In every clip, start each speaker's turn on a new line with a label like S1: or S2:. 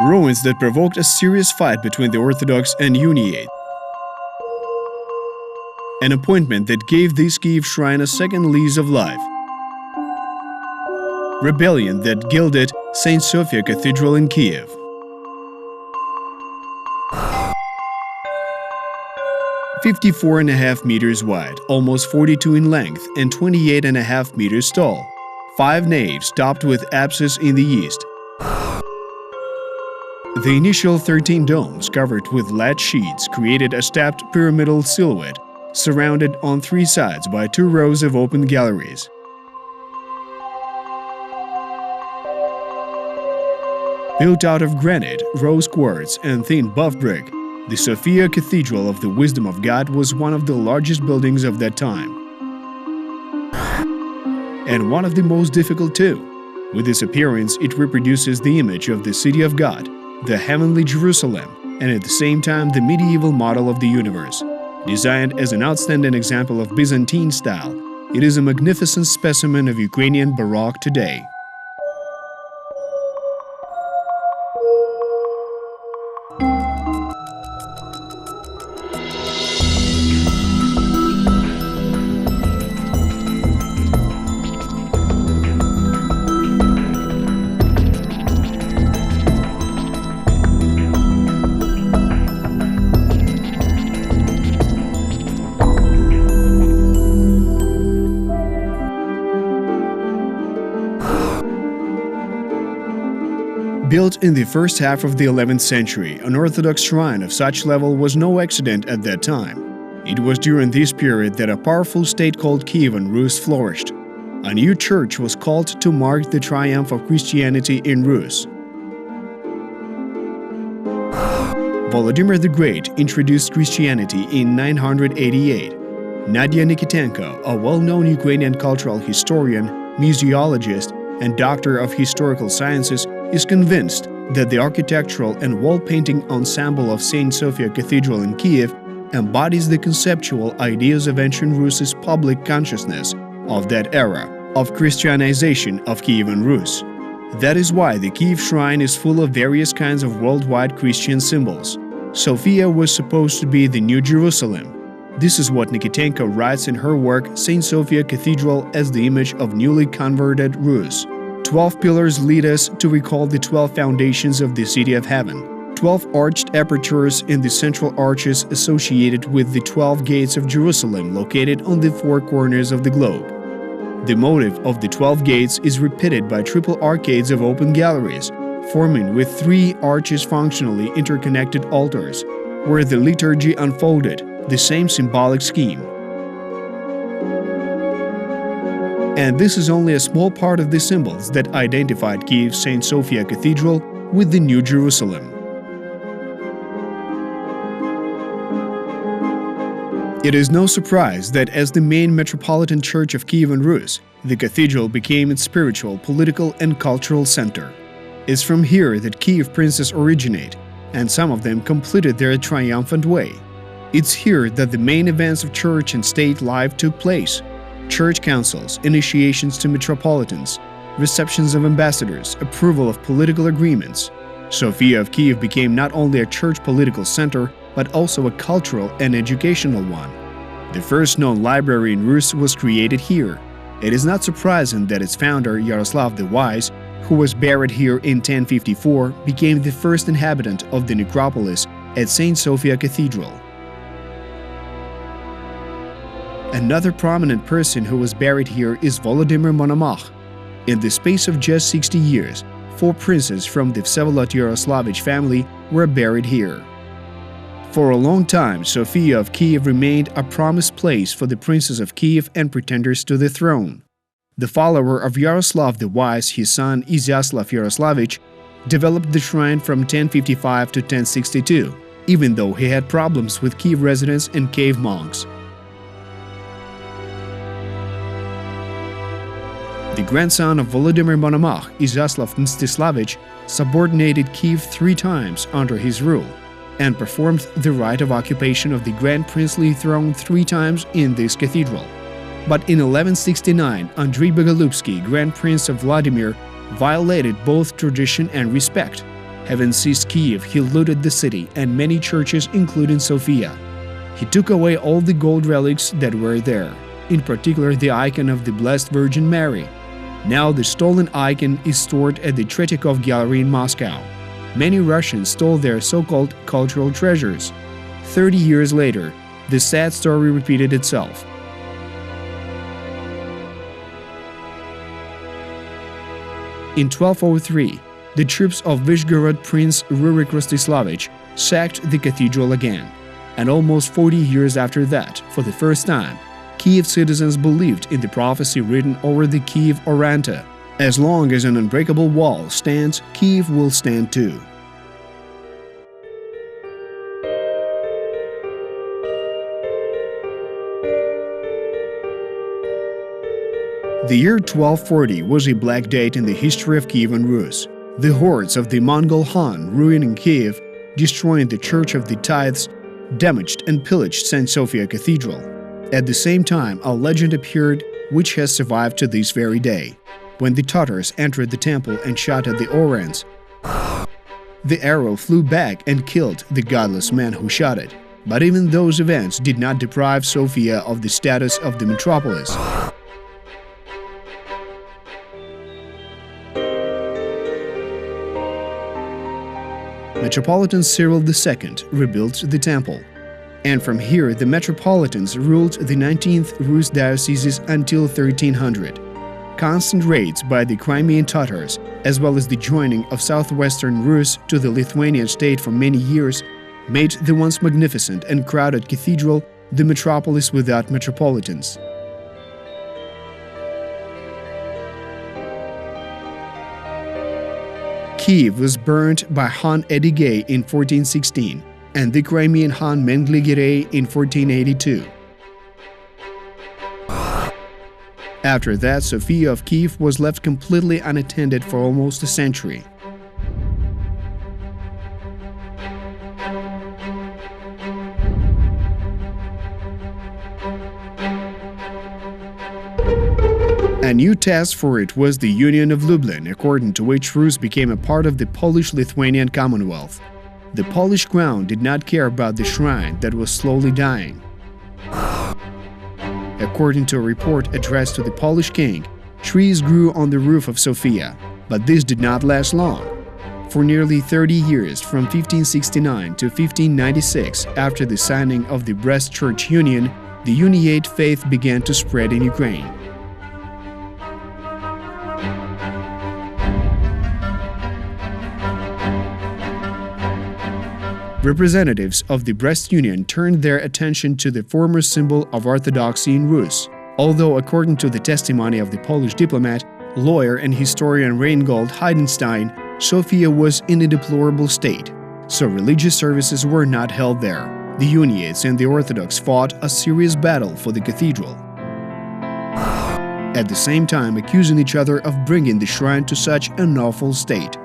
S1: ruins that provoked a serious fight between the Orthodox and Uniates. An appointment that gave this Kyiv shrine a second lease of life. Rebellion that gilded St. Sophia Cathedral in Kyiv. "54.5 meters wide, almost 42 in length, and 28.5 meters tall. 5 naves topped with apses in the east. The initial 13 domes, covered with lead sheets, created a stepped pyramidal silhouette, surrounded on 3 sides by 2 rows of open galleries. Built out of granite, rose quartz, and thin buff brick, the Sophia Cathedral of the Wisdom of God was one of the largest buildings of that time. And one of the most difficult too. With this appearance, it reproduces the image of the City of God, the heavenly Jerusalem, and at the same time the medieval model of the universe. Designed as an outstanding example of Byzantine style, it is a magnificent specimen of Ukrainian baroque today. Built in the first half of the 11th century, an Orthodox shrine of such level was no accident at that time. It was during this period that a powerful state called Kievan Rus flourished. A new church was called to mark the triumph of Christianity in Rus. Volodymyr the Great introduced Christianity in 988. Nadia Nikitenko, a well-known Ukrainian cultural historian, museologist, and doctor of historical sciences, is convinced that the architectural and wall-painting ensemble of St. Sophia Cathedral in Kyiv embodies the conceptual ideas of ancient Rus's public consciousness of that era of Christianization of Kievan Rus. That is why the Kyiv shrine is full of various kinds of worldwide Christian symbols. Sophia was supposed to be the New Jerusalem. This is what Nikitenko writes in her work St. Sophia Cathedral as the image of newly converted Rus. 12 pillars lead us to recall the 12 foundations of the City of Heaven, 12 arched apertures in the central arches associated with the 12 gates of Jerusalem located on the 4 corners of the globe. The motive of the 12 gates is repeated by triple arcades of open galleries, forming with 3 arches functionally interconnected altars, where the liturgy unfolded, the same symbolic scheme. And this is only a small part of the symbols that identified Kyiv's St. Sophia Cathedral with the New Jerusalem. It is no surprise that as the main metropolitan church of Kievan Rus, the cathedral became its spiritual, political, and cultural center. It's from here that Kyiv princes originate, and some of them completed their triumphant way. It's here that the main events of church and state life took place. Church councils, initiations to metropolitans, receptions of ambassadors, approval of political agreements. Sophia of Kyiv became not only a church political center, but also a cultural and educational one. The first known library in Rus was created here. It is not surprising that its founder, Yaroslav the Wise, who was buried here in 1054, became the first inhabitant of the necropolis at St. Sophia Cathedral. Another prominent person who was buried here is Volodymyr Monomach. In the space of just 60 years, 4 princes from the Vsevolod Yaroslavich family were buried here. For a long time, Sophia of Kyiv remained a promised place for the princes of Kyiv and pretenders to the throne. The follower of Yaroslav the Wise, his son Izyaslav Yaroslavich, developed the shrine from 1055 to 1062, even though he had problems with Kyiv residents and cave monks. The grandson of Volodymyr Monomach, Izyaslav Mstislavich, subordinated Kyiv 3 times under his rule and performed the rite of occupation of the Grand Princely throne 3 times in this cathedral. But in 1169, Andrei Boголюбский, Grand Prince of Vladimir, violated both tradition and respect, Having seized Kyiv, he looted the city and many churches, including Sophia. He took away all the gold relics that were there, in particular the icon of the Blessed Virgin Mary. Now the stolen icon is stored at the Tretyakov Gallery in Moscow. Many Russians stole their so-called cultural treasures. 30 years later, the sad story repeated itself. In 1203, the troops of Vyshgorod Prince Rurik Rostislavich sacked the cathedral again, and almost 40 years after that, for the first time, Kyiv citizens believed in the prophecy written over the Kyiv Oranta: "As long as an unbreakable wall stands, Kyiv will stand too." The year 1240 was a black date in the history of Kievan Rus. The hordes of the Mongol Han ruining Kyiv, destroying the Church of the Tithes, damaged and pillaged St. Sophia Cathedral. At the same time, a legend appeared which has survived to this very day. When the Tatars entered the temple and shot at the Orans, the arrow flew back and killed the godless man who shot it. But even those events did not deprive Sophia of the status of the metropolis. Metropolitan Cyril II rebuilt the temple, and from here the metropolitans ruled the 19th Rus dioceses until 1300. Constant raids by the Crimean Tatars, as well as the joining of southwestern Rus to the Lithuanian state for many years, made the once magnificent and crowded cathedral the metropolis without metropolitans. Kyiv was burned by Han Edigay in 1416 and the Crimean Han Mengligirey in 1482. After that, Sophia of Kyiv was left completely unattended for almost a century. A new test for it was the Union of Lublin, according to which Rus became a part of the Polish-Lithuanian Commonwealth. The Polish crown did not care about the shrine that was slowly dying. According to a report addressed to the Polish king, trees grew on the roof of Sophia, but this did not last long. For nearly 30 years, from 1569 to 1596, after the signing of the Brest Church Union, the Uniate faith began to spread in Ukraine. Representatives of the Brest Union turned their attention to the former symbol of orthodoxy in Rus, although according to the testimony of the Polish diplomat, lawyer and historian Reingold Heidenstein, Sophia was in a deplorable state, so religious services were not held there. The Uniates and the Orthodox fought a serious battle for the cathedral, at the same time accusing each other of bringing the shrine to such an awful state.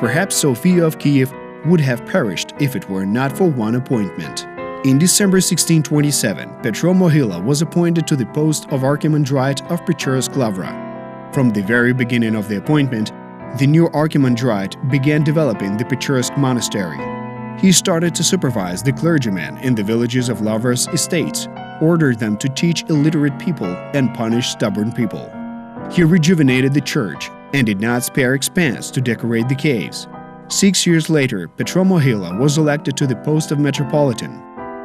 S1: Perhaps Sophia of Kyiv would have perished if it were not for one appointment. In December 1627, Petro Mohyla was appointed to the post of Archimandrite of Pechursk-Lavra. From the very beginning of the appointment, the new Archimandrite began developing the Pechursk monastery. He started to supervise the clergymen in the villages of Lavra's estates, ordered them to teach illiterate people and punish stubborn people. He rejuvenated the church and did not spare expense to decorate the caves. 6 years later, Petro Mohyla was elected to the post of Metropolitan.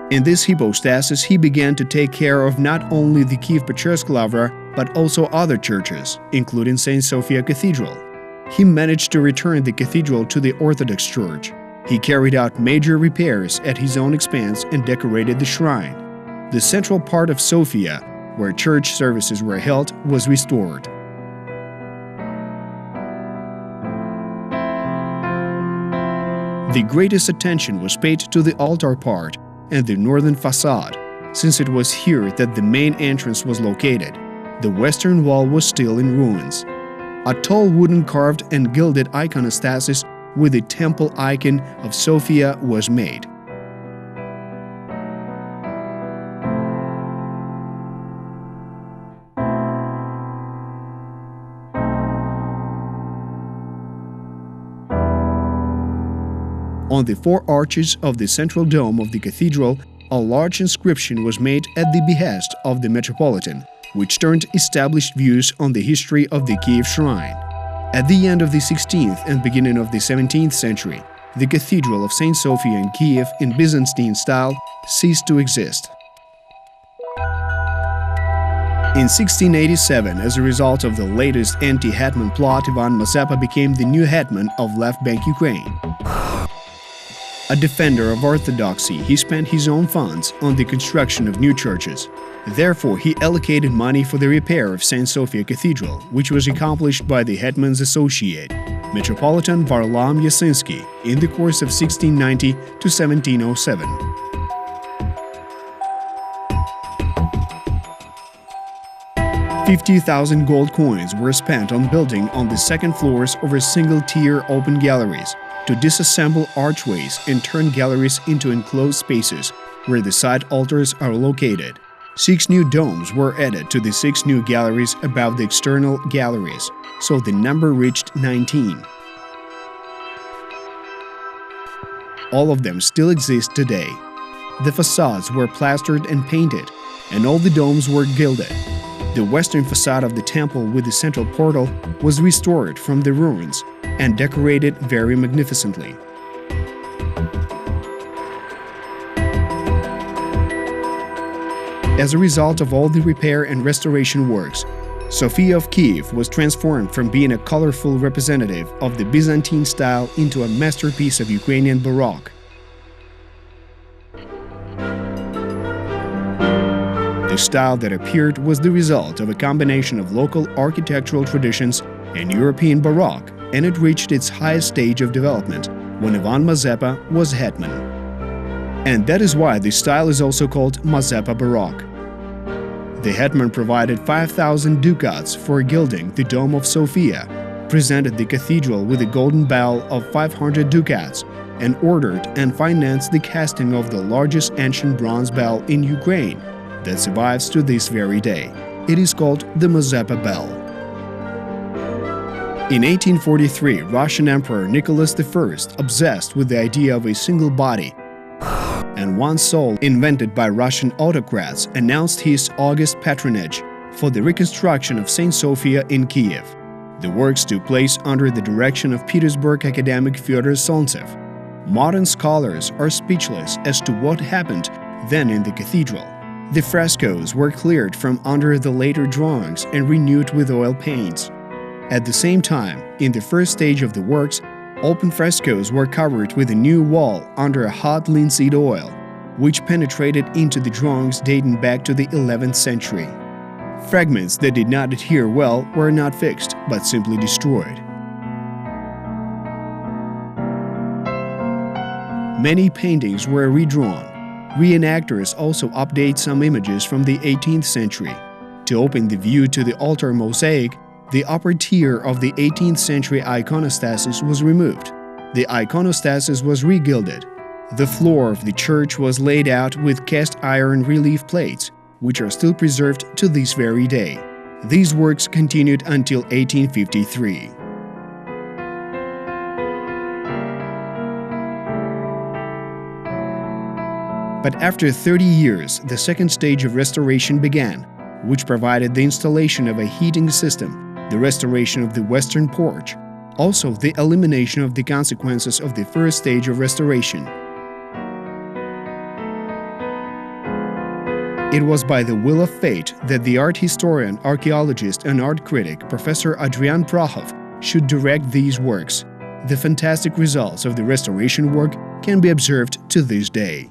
S1: In this hypostasis, he began to take care of not only the Kyiv-Pechursk-Lavra, but also other churches, including St. Sophia Cathedral. He managed to return the cathedral to the Orthodox Church. He carried out major repairs at his own expense and decorated the shrine. The central part of Sophia, where church services were held, was restored. The greatest attention was paid to the altar part and the northern facade, since it was here that the main entrance was located. The western wall was still in ruins. A tall wooden carved and gilded iconostasis with the temple icon of Sophia was made. On the four arches of the central dome of the cathedral, a large inscription was made at the behest of the Metropolitan, which turned established views on the history of the Kyiv shrine. At the end of the 16th and beginning of the 17th century, the Cathedral of St. Sophia in Kyiv, in Byzantine style, ceased to exist. In 1687, as a result of the latest anti-hetman plot, Ivan Mazepa became the new hetman of left bank Ukraine. A defender of orthodoxy, he spent his own funds on the construction of new churches. Therefore, he allocated money for the repair of St. Sophia Cathedral, which was accomplished by the hetman's associate, Metropolitan Varlam Yasynsky, in the course of 1690 to 1707. $50,000 gold coins were spent on building on the second floors over single-tier open galleries, to disassemble archways and turn galleries into enclosed spaces where the side altars are located. 6 new domes were added to the 6 new galleries above the external galleries, so the number reached 19. All of them still exist today. The facades were plastered and painted, and all the domes were gilded. The western facade of the temple with the central portal was restored from the ruins and decorated very magnificently. As a result of all the repair and restoration works, Sophia of Kyiv was transformed from being a colorful representative of the Byzantine style into a masterpiece of Ukrainian baroque. The style that appeared was the result of a combination of local architectural traditions and European baroque, and it reached its highest stage of development when Ivan Mazepa was hetman. And that is why the style is also called Mazepa Baroque. The hetman provided 5,000 ducats for gilding the Dome of Sophia, presented the cathedral with a golden bell of 500 ducats, and ordered and financed the casting of the largest ancient bronze bell in Ukraine that survives to this very day. It is called the Mazepa bell. In 1843, Russian Emperor Nicholas I, obsessed with the idea of a single body and one soul invented by Russian autocrats, announced his august patronage for the reconstruction of St. Sophia in Kyiv. The works took place under the direction of Petersburg academic Fyodor Solntsev. Modern scholars are speechless as to what happened then in the cathedral. The frescoes were cleared from under the later drawings and renewed with oil paints. At the same time, in the first stage of the works, open frescoes were covered with a new wall under a hot linseed oil, which penetrated into the drawings dating back to the 11th century. Fragments that did not adhere well were not fixed, but simply destroyed. Many paintings were redrawn. Reenactors also update some images from the 18th century. To open the view to the altar mosaic, the upper tier of the 18th century iconostasis was removed. The iconostasis was re-gilded. The floor of the church was laid out with cast iron relief plates, which are still preserved to this very day. These works continued until 1853. But after 30 years, the second stage of restoration began, which provided the installation of a heating system, the restoration of the western porch, also the elimination of the consequences of the first stage of restoration. It was by the will of fate that the art historian, archaeologist, and art critic Professor Adrian Prahov should direct these works. The fantastic results of the restoration work can be observed to this day.